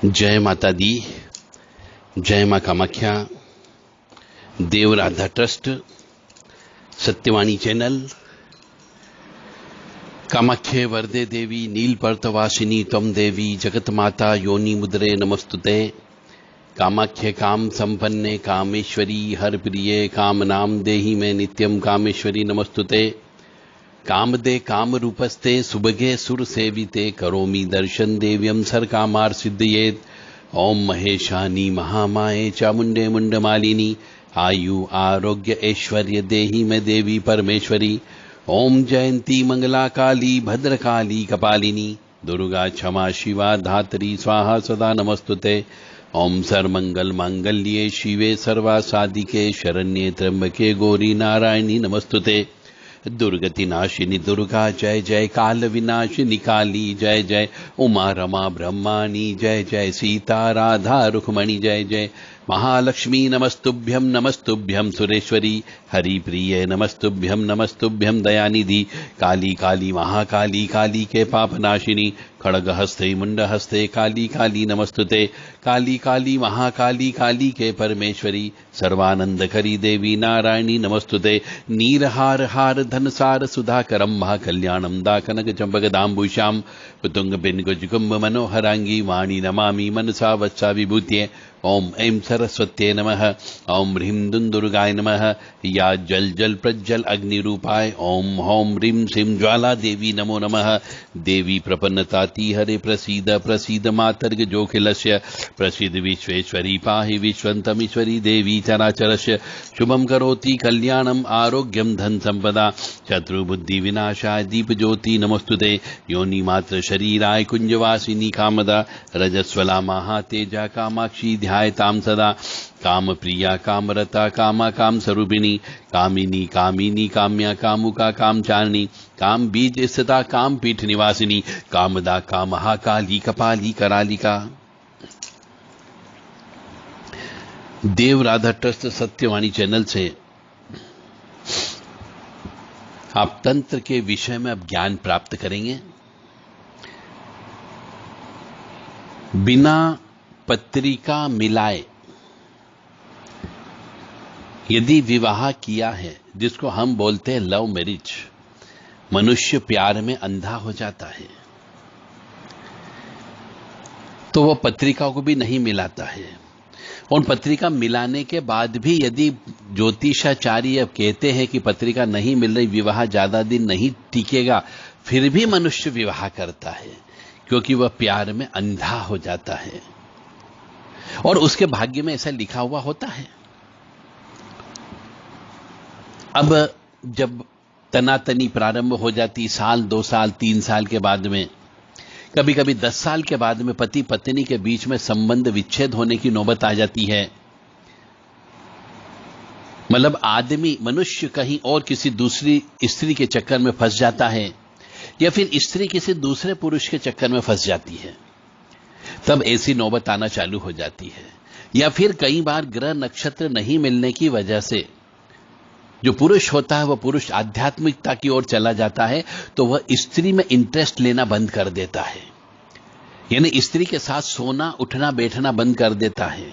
जय माता दी, जय मां कामाख्या, देव राधा ट्रस्ट, सत्यवाणी चैनल। कामाख्ये वरदे देवी नीलपर्तवासिनी त्वं देवी जगत माता योनि मुद्रे नमस्तुते। कामाख्ये काम संपन्ने कामेश्वरी हर प्रिये काम नाम देहि में नित्यम कामेश्वरी नमस्तुते। कामदे काम रूपस्ते सुभगे सुर सेविते करोमि दर्शन देव्यम सर कामार सिद्धयेत। ओम महेशानी महामाये चामुंडे मुंडमालिनी आयु आरोग्य ऐश्वर्य देहि में देवी परमेश्वरी। ओम जयंती मंगला काली भद्रकाली कपालिनी दुर्गा क्षमा शिवा धात्री स्वाहा सदा नमस्तुते। ओम सर्वमंगल मांगल्ये शिवे सर्वासादिके शरण्ये त्र्यंबके गौरी नारायणी नमस्तुते। दुर्गति नाशिनी दुर्गा जय जय, काल विनाशिनी काली जय जय, उमा रमा ब्रह्माणी जय जय, सीता राधा रुक्मणी जय जय, महालक्ष्मी नमस्तुभ्यम सुरेश्वरी हरि प्रिय नमस्तुभ्यम दयानिधि। काली काली महाकाली काली के पाप नाशिनी खड़ग हस्ते मुंड हस्ते काली काली नमस्तुते। काली काली महाकाली काली के परमेश्वरी सर्वानंद करी देवी नारायणी नमस्तुते। नीरहार हार धनसार सुधाकरम महाकल्याणम दा कनक चंपक दाम्बुशाम पुतुंग बिन गुजकुंभ मनोहरांगी वाणी नमामि मनसा वत्सा विभूत्ये। ओम ऐं सरस्वत्ये नमः। ओम ह्रीं दुंदुर्गाय नमः। या जल जल प्रज्वल अग्निरूपाय ओम हौं ह्रीं श्रीं ज्वाला देवी नमो नमः। देवी प्रपन्नताति हरे प्रसीद प्रसीद मातर्ग जोखिलस्य प्रसीद विश्वेश्वरी पाहि विश्वन्तमीश्वरी देवी चराचरस्य। शुभं करोति कल्याणम आरोग्यम धन संपदा शत्रुबुद्धि विनाशाय दीप ज्योति नमस्तुते। योनि मात्र शरीराय कुंजवासिनी कामदा रजस्वला महातेजा कामाक्षी ध्यायताम सदा। काम प्रिया कामरता कामा काम स्वरूपिणी कामिनी कामिनी काम्या कामुका कामचारिणी काम बीज स्थिता काम पीठ निवासिनी कामदा कामहा काली कपाली करालिका। देव राधा ट्रस्ट सत्यवाणी चैनल से आप तंत्र के विषय में अब ज्ञान प्राप्त करेंगे। बिना पत्रिका मिलाए यदि विवाह किया है, जिसको हम बोलते हैं लव मैरिज, मनुष्य प्यार में अंधा हो जाता है तो वह पत्रिका को भी नहीं मिलाता है। और पत्रिका मिलाने के बाद भी यदि ज्योतिषाचार्य अब कहते हैं कि पत्रिका नहीं मिल रही, विवाह ज्यादा दिन नहीं टिकेगा, फिर भी मनुष्य विवाह करता है क्योंकि वह प्यार में अंधा हो जाता है और उसके भाग्य में ऐसा लिखा हुआ होता है। अब जब तनातनी प्रारंभ हो जाती, साल 2 साल 3 साल के बाद में, कभी कभी 10 साल के बाद में पति पत्नी के बीच में संबंध विच्छेद होने की नौबत आ जाती है। मतलब आदमी मनुष्य कहीं और किसी दूसरी स्त्री के चक्कर में फंस जाता है या फिर स्त्री किसी दूसरे पुरुष के चक्कर में फंस जाती है, तब ऐसी नौबत आना चालू हो जाती है। या फिर कई बार ग्रह नक्षत्र नहीं मिलने की वजह से जो पुरुष होता है वह पुरुष आध्यात्मिकता की ओर चला जाता है तो वह स्त्री में इंटरेस्ट लेना बंद कर देता है, यानी स्त्री के साथ सोना उठना बैठना बंद कर देता है।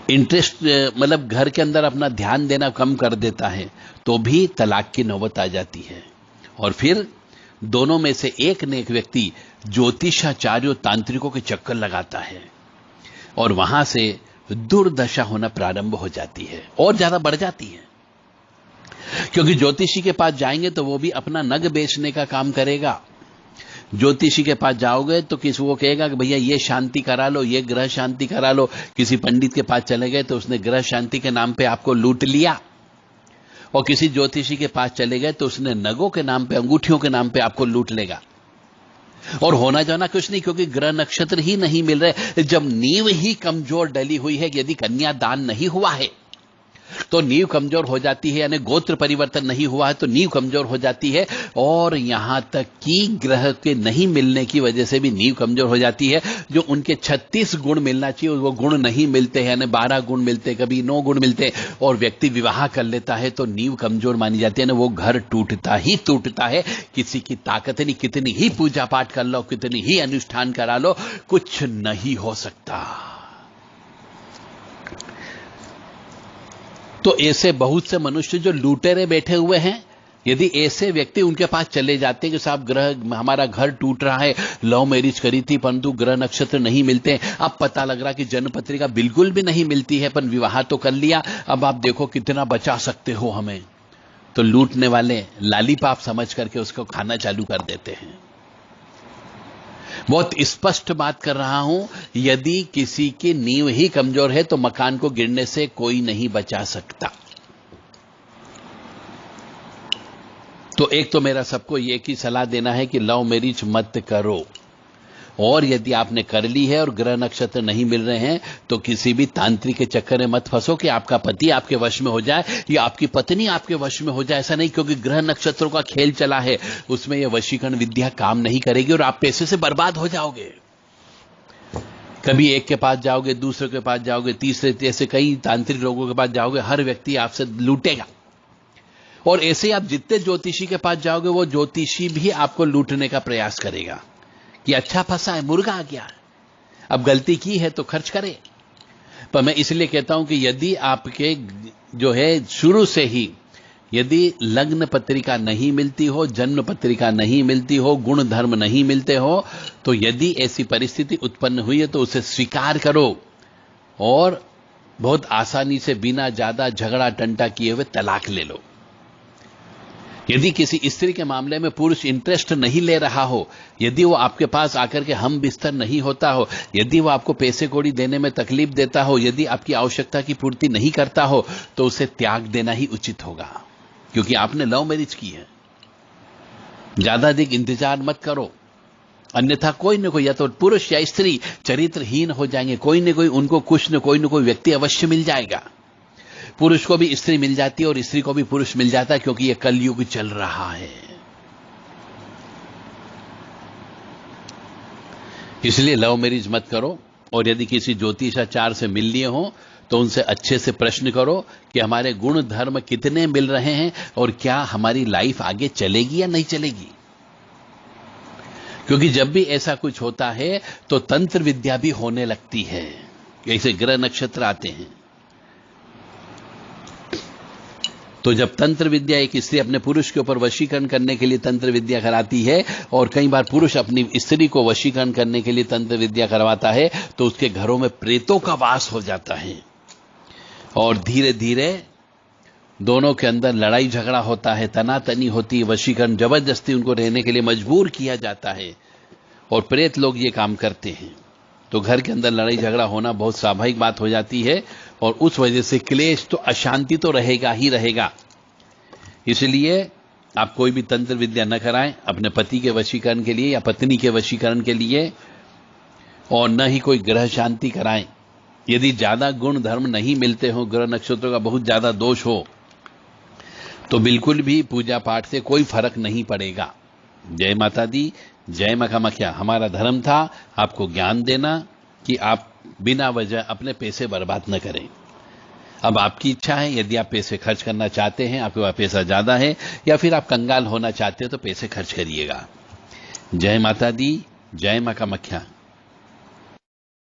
इंटरेस्ट मतलब घर के अंदर अपना ध्यान देना कम कर देता है तो भी तलाक की नौबत आ जाती है। और फिर दोनों में से एक न एक व्यक्ति ज्योतिषाचार्यों तांत्रिकों के चक्कर लगाता है और वहां से दुर्दशा होना प्रारंभ हो जाती है और ज्यादा बढ़ जाती है। क्योंकि ज्योतिषी के पास जाएंगे तो वो भी अपना नग बेचने का काम करेगा। ज्योतिषी के पास जाओगे तो किसी वो कहेगा कि भैया ये शांति करा लो, ये ग्रह शांति करा लो। किसी पंडित के पास चले गए तो उसने ग्रह शांति के नाम पे आपको लूट लिया, और किसी ज्योतिषी के पास चले गए तो उसने नगों के नाम पे, अंगूठियों के नाम पे आपको लूट लेगा। और होना जाना कुछ नहीं, क्योंकि ग्रह नक्षत्र ही नहीं मिल रहे। जब नींव ही कमजोर डली हुई है, यदि कन्या दान नहीं हुआ है तो नींव कमजोर हो जाती है, यानी गोत्र परिवर्तन नहीं हुआ है तो नींव कमजोर हो जाती है। और यहां तक कि ग्रह के नहीं मिलने की वजह से भी नींव कमजोर हो जाती है। जो उनके 36 गुण मिलना चाहिए वो गुण नहीं मिलते हैं, यानी 12 गुण मिलते, कभी 9 गुण मिलते, और व्यक्ति विवाह कर लेता है तो नींव कमजोर मानी जाती है ना, वो घर टूटता ही टूटता है। किसी की ताकत नहीं, कितनी ही पूजा पाठ कर लो, कितनी ही अनुष्ठान करा लो, कुछ नहीं हो सकता। तो ऐसे बहुत से मनुष्य जो लुटेरे बैठे हुए हैं, यदि ऐसे व्यक्ति उनके पास चले जाते हैं कि साहब ग्रह, हमारा घर टूट रहा है, लव मैरिज करी थी परंतु ग्रह नक्षत्र नहीं मिलते, अब पता लग रहा कि जन्म पत्रिका बिल्कुल भी नहीं मिलती है, पर विवाह तो कर लिया, अब आप देखो कितना बचा सकते हो हमें, तो लूटने वाले लालीपाप समझ करके उसको खाना चालू कर देते हैं। बहुत स्पष्ट बात कर रहा हूं, यदि किसी की नींव ही कमजोर है तो मकान को गिरने से कोई नहीं बचा सकता। तो एक तो मेरा सबको ये की सलाह देना है कि लव मैरिज मत करो, और यदि आपने कर ली है और ग्रह नक्षत्र नहीं मिल रहे हैं तो किसी भी तांत्रिक के चक्कर में मत फंसो कि आपका पति आपके वश में हो जाए या आपकी पत्नी आपके वश में हो जाए। ऐसा नहीं, क्योंकि ग्रह नक्षत्रों का खेल चला है, उसमें यह वशीकरण विद्या काम नहीं करेगी और आप पैसे से बर्बाद हो जाओगे। कभी एक के पास जाओगे, दूसरे के पास जाओगे, तीसरे, ऐसे कई तांत्रिक लोगों के पास जाओगे, हर व्यक्ति आपसे लूटेगा। और ऐसे आप जितने ज्योतिषी के पास जाओगे वो ज्योतिषी भी आपको लूटने का प्रयास करेगा कि अच्छा फंसा है, मुर्गा आ गया, अब गलती की है तो खर्च करे। पर मैं इसलिए कहता हूं कि यदि आपके जो है शुरू से ही यदि लग्न पत्रिका नहीं मिलती हो, जन्म पत्रिका नहीं मिलती हो, गुण धर्म नहीं मिलते हो, तो यदि ऐसी परिस्थिति उत्पन्न हुई है तो उसे स्वीकार करो और बहुत आसानी से बिना ज्यादा झगड़ा टंटा किए हुए तलाक ले लो। यदि किसी स्त्री के मामले में पुरुष इंटरेस्ट नहीं ले रहा हो, यदि वो आपके पास आकर के हम बिस्तर नहीं होता हो, यदि वो आपको पैसे कौड़ी देने में तकलीफ देता हो, यदि आपकी आवश्यकता की पूर्ति नहीं करता हो, तो उसे त्याग देना ही उचित होगा, क्योंकि आपने लव मैरिज की है। ज्यादा अधिक इंतजार मत करो, अन्यथा कोई न कोई, या तो पुरुष या स्त्री चरित्रहीन हो जाएंगे, कोई न कोई उनको कुछ न कोई व्यक्ति अवश्य मिल जाएगा। पुरुष को भी स्त्री मिल जाती है और स्त्री को भी पुरुष मिल जाता है, क्योंकि यह कलयुग चल रहा है। इसलिए लव मैरिज मत करो, और यदि किसी ज्योतिषाचार्य से मिल लिए हो तो उनसे अच्छे से प्रश्न करो कि हमारे गुण धर्म कितने मिल रहे हैं और क्या हमारी लाइफ आगे चलेगी या नहीं चलेगी। क्योंकि जब भी ऐसा कुछ होता है तो तंत्र विद्या भी होने लगती है। ऐसे ग्रह नक्षत्र आते हैं तो जब तंत्र विद्या, एक स्त्री अपने पुरुष के ऊपर वशीकरण करने के लिए तंत्र विद्या कराती है, और कई बार पुरुष अपनी स्त्री को वशीकरण करने के लिए तंत्र विद्या करवाता है, तो उसके घरों में प्रेतों का वास हो जाता है और धीरे धीरे दोनों के अंदर लड़ाई झगड़ा होता है, तनातनी होती है, वशीकरण जबरदस्ती उनको रहने के लिए मजबूर किया जाता है, और प्रेत लोग ये काम करते हैं। तो घर के अंदर लड़ाई झगड़ा होना बहुत स्वाभाविक बात हो जाती है, और उस वजह से क्लेश तो, अशांति तो रहेगा ही रहेगा। इसलिए आप कोई भी तंत्र विद्या न कराएं अपने पति के वशीकरण के लिए या पत्नी के वशीकरण के लिए, और न ही कोई ग्रह शांति कराएं। यदि ज्यादा गुण धर्म नहीं मिलते हो, ग्रह नक्षत्रों का बहुत ज्यादा दोष हो, तो बिल्कुल भी पूजा पाठ से कोई फर्क नहीं पड़ेगा। जय माता दी, जय मां कामाख्या। हमारा धर्म था आपको ज्ञान देना कि आप बिना वजह अपने पैसे बर्बाद न करें। अब आपकी इच्छा है, यदि आप पैसे खर्च करना चाहते हैं, आपके पास पैसा ज्यादा है, या फिर आप कंगाल होना चाहते हो तो पैसे खर्च करिएगा। जय माता दी, जय मां कामाख्या।